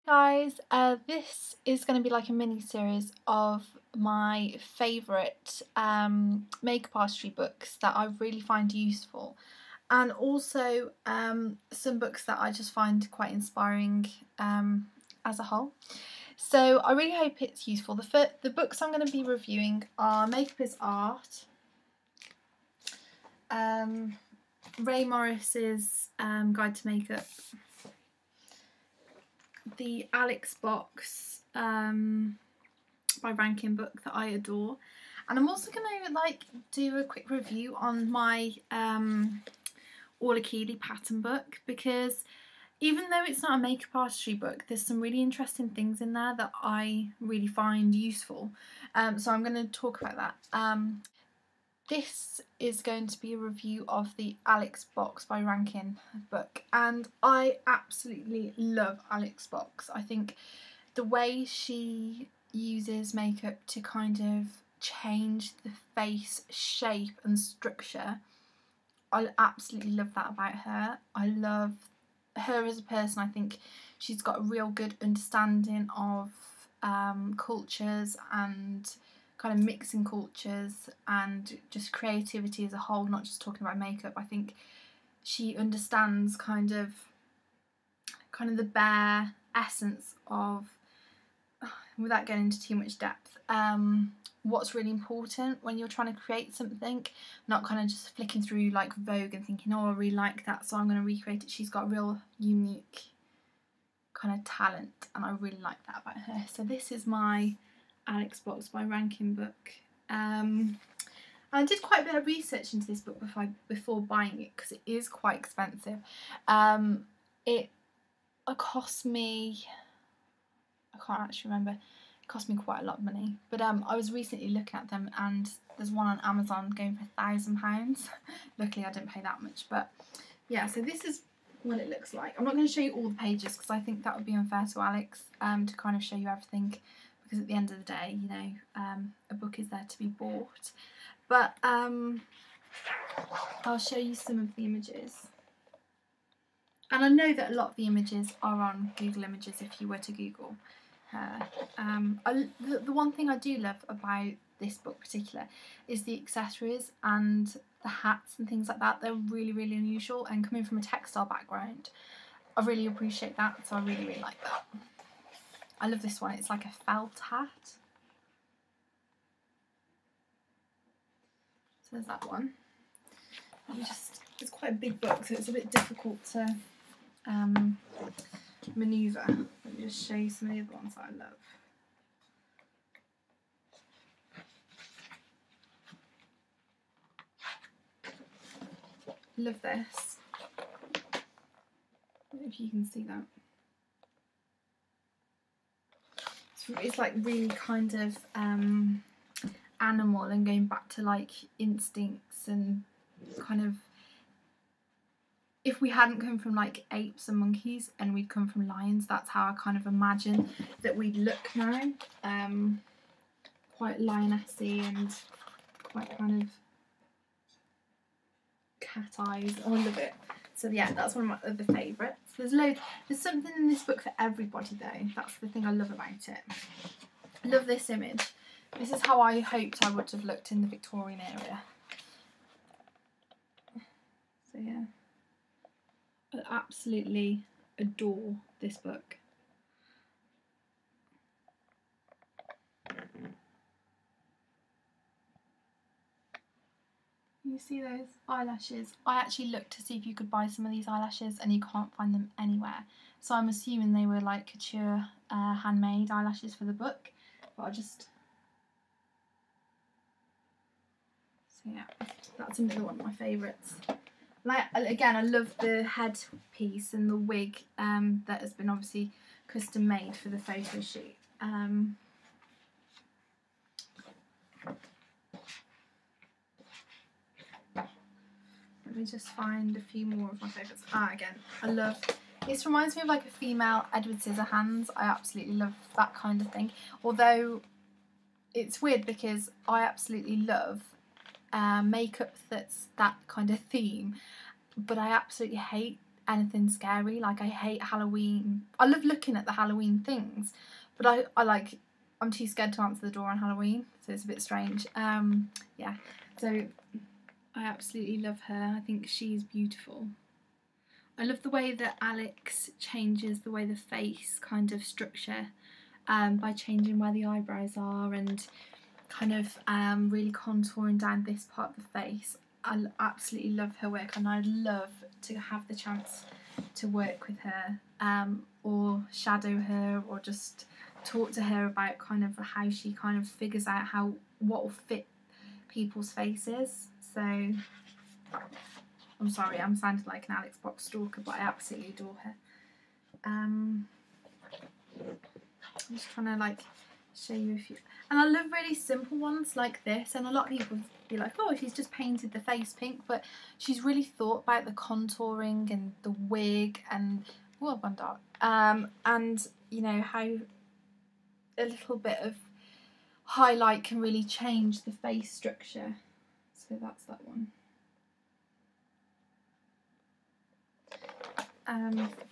Guys, this is going to be like a mini series of my favourite makeup artistry books that I really find useful, and also some books that I just find quite inspiring as a whole. So I really hope it's useful. The books I'm going to be reviewing are Makeup is Art, Ray Morris's Guide to Makeup, the Alex box by Rankin book that I adore, and I'm also going to do a quick review on my Orla Keeley pattern book, because even though it's not a makeup artistry book, there's some really interesting things in there that I really find useful. So I'm going to talk about that. This is going to be a review of the Alex Box by Rankin book, and I absolutely love Alex Box. I think the way she uses makeup to kind of change the face shape and structure, I absolutely love that about her. I love her as a person. I think she's got a real good understanding of cultures and kind of mixing cultures and just creativity as a whole, not just talking about makeup. I think she understands kind of the bare essence of, without getting into too much depth, what's really important when you're trying to create something, not kind of just flicking through like Vogue and thinking, oh, I really like that, so I'm going to recreate it. She's got a real unique kind of talent, and I really like that about her. So this is my Alex Box by Rankin book. I did quite a bit of research into this book before buying it, because it is quite expensive. It cost me, I can't actually remember, it cost me quite a lot of money, but I was recently looking at them, and there's one on Amazon going for £1,000. Luckily I didn't pay that much, but yeah, so this is what it looks like. I'm not going to show you all the pages, because I think that would be unfair to Alex to kind of show you everything, because at the end of the day, you know, a book is there to be bought. But I'll show you some of the images. And I know that a lot of the images are on Google Images if you were to Google her. The one thing I do love about this book particular is the accessories and the hats and things like that. They're really, really unusual, and coming from a textile background, I really appreciate that, so I really, really like that. I love this one. It's like a felt hat. So there's that one. It's quite a big book, so it's a bit difficult to manoeuvre. Let me just show you some of the other ones that I love. Love this. I don't know if you can see that. It's like really kind of animal, and going back to like instincts, and kind of, if we hadn't come from like apes and monkeys and we'd come from lions, that's how I kind of imagine that we'd look now. Quite lionessy and quite kind of cat eyes. Oh, I love it. So yeah, that's one of my other favourites. There's something in this book for everybody though. That's the thing I love about it. I love this image. This is how I hoped I would have looked in the Victorian area. So yeah, I absolutely adore this book. You see those eyelashes? I actually looked to see if you could buy some of these eyelashes, and you can't find them anywhere. So I'm assuming they were like couture handmade eyelashes for the book. But I'll just... So yeah, that's another one of my favourites. Again, I love the headpiece and the wig that has been obviously custom made for the photo shoot. Let me just find a few more of my favourites. Again, I love... This reminds me of like a female Edward Scissorhands. I absolutely love that kind of thing. Although it's weird, because I absolutely love makeup that's that kind of theme, but I absolutely hate anything scary. Like, I hate Halloween. I love looking at the Halloween things, but I'm too scared to answer the door on Halloween, so it's a bit strange. Yeah, so I absolutely love her. I think she's beautiful. I love the way that Alex changes the way the face kind of structure by changing where the eyebrows are and kind of really contouring down this part of the face. I absolutely love her work, and I'd love to have the chance to work with her or shadow her or just talk to her about kind of how she kind of figures out what will fit people's faces. So I'm sorry, I'm sounding like an Alex Box stalker, but I absolutely adore her. I'm just trying to like show you a few, and I love really simple ones like this, and a lot of people be like, oh, she's just painted the face pink, but she's really thought about the contouring and the wig and, well, one dark, and you know how a little bit of highlight can really change the face structure. So that's that one.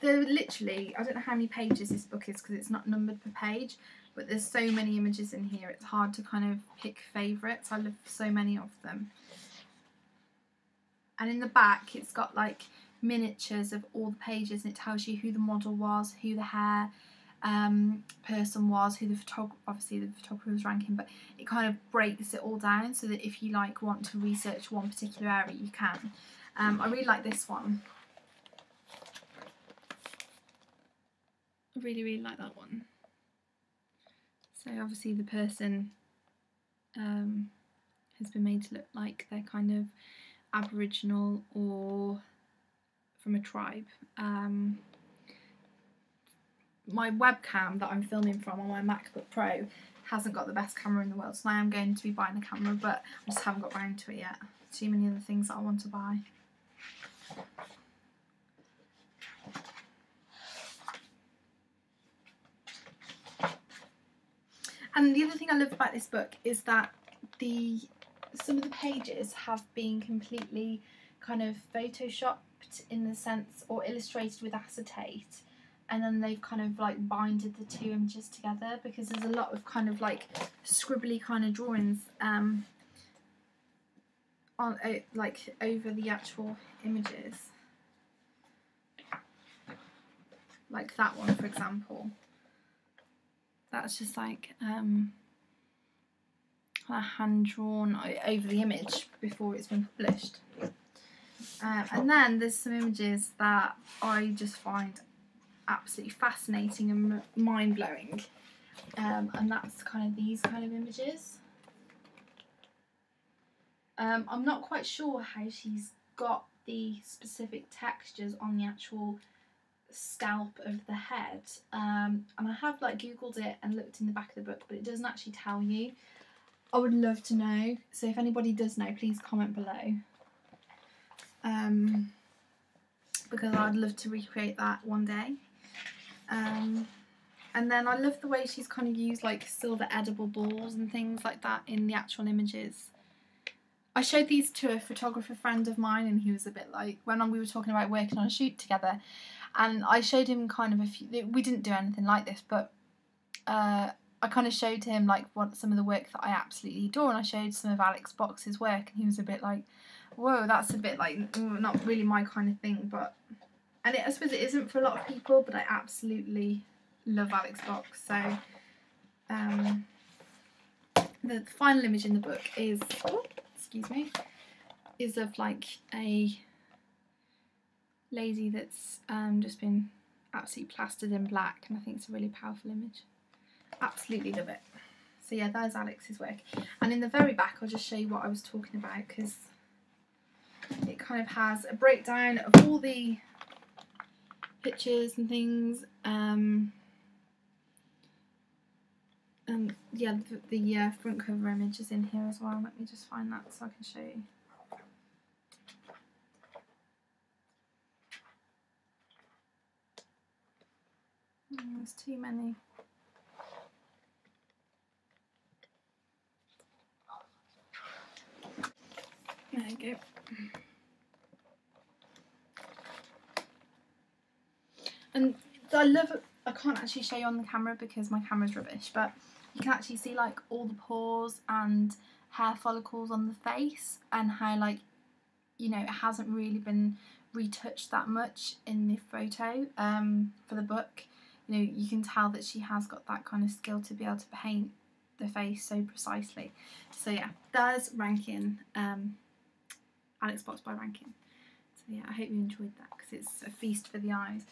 Literally, I don't know how many pages this book is because it's not numbered per page, but there's so many images in here, it's hard to kind of pick favourites. I love so many of them. And in the back it's got like miniatures of all the pages, and it tells you who the model was, who the hair person was, who the photographer, obviously the photographer was Rankin, but it kind of breaks it all down so that if you like want to research one particular area you can. I really like this one. I really like that one. So obviously the person has been made to look like they're kind of Aboriginal or from a tribe. My webcam that I'm filming from on my MacBook Pro hasn't got the best camera in the world, so I am going to be buying a camera, but I just haven't got round to it yet. Too many other things that I want to buy. And the other thing I love about this book is that some of the pages have been completely kind of photoshopped in the sense, or illustrated with acetate, and then they've kind of like binded the two images together, because there's a lot of kind of like scribbly kind of drawings on like over the actual images, like that one for example. That's just like hand drawn over the image before it's been published. And then there's some images that I just find absolutely fascinating and mind-blowing, and that's kind of these kind of images. I'm not quite sure how she's got the specific textures on the actual scalp of the head, and I have like googled it and looked in the back of the book, but it doesn't actually tell you. I would love to know, so if anybody does know, please comment below, because I'd love to recreate that one day. And then I love the way she's kind of used like silver edible balls and things like that in the actual images. I showed these to a photographer friend of mine, and he was a bit like, when we were talking about working on a shoot together, and I showed him kind of a few, we didn't do anything like this, but I kind of showed him like some of the work that I absolutely adore, and I showed some of Alex Box's work, and he was a bit like, whoa, that's a bit like not really my kind of thing, but, and I suppose it isn't for a lot of people, but I absolutely love Alex Box. So the final image in the book is, oh, excuse me, is of like a lady that's just been absolutely plastered in black, and I think it's a really powerful image. Absolutely love it. So yeah, there's Alex's work, and in the very back I'll just show you what I was talking about, because it kind of has a breakdown of all the pictures and things, and yeah, the front cover image is in here as well. Let me just find that so I can show you. There's too many. There you go. And I love it. I can't actually show you on the camera because my camera's rubbish, but you can actually see like all the pores and hair follicles on the face, and how, like, you know, it hasn't really been retouched that much in the photo for the book. You know, you can tell that she has got that kind of skill to be able to paint the face so precisely. So yeah, there's Rankin, Alex Box by Rankin. So yeah, I hope you enjoyed that because it's a feast for the eyes.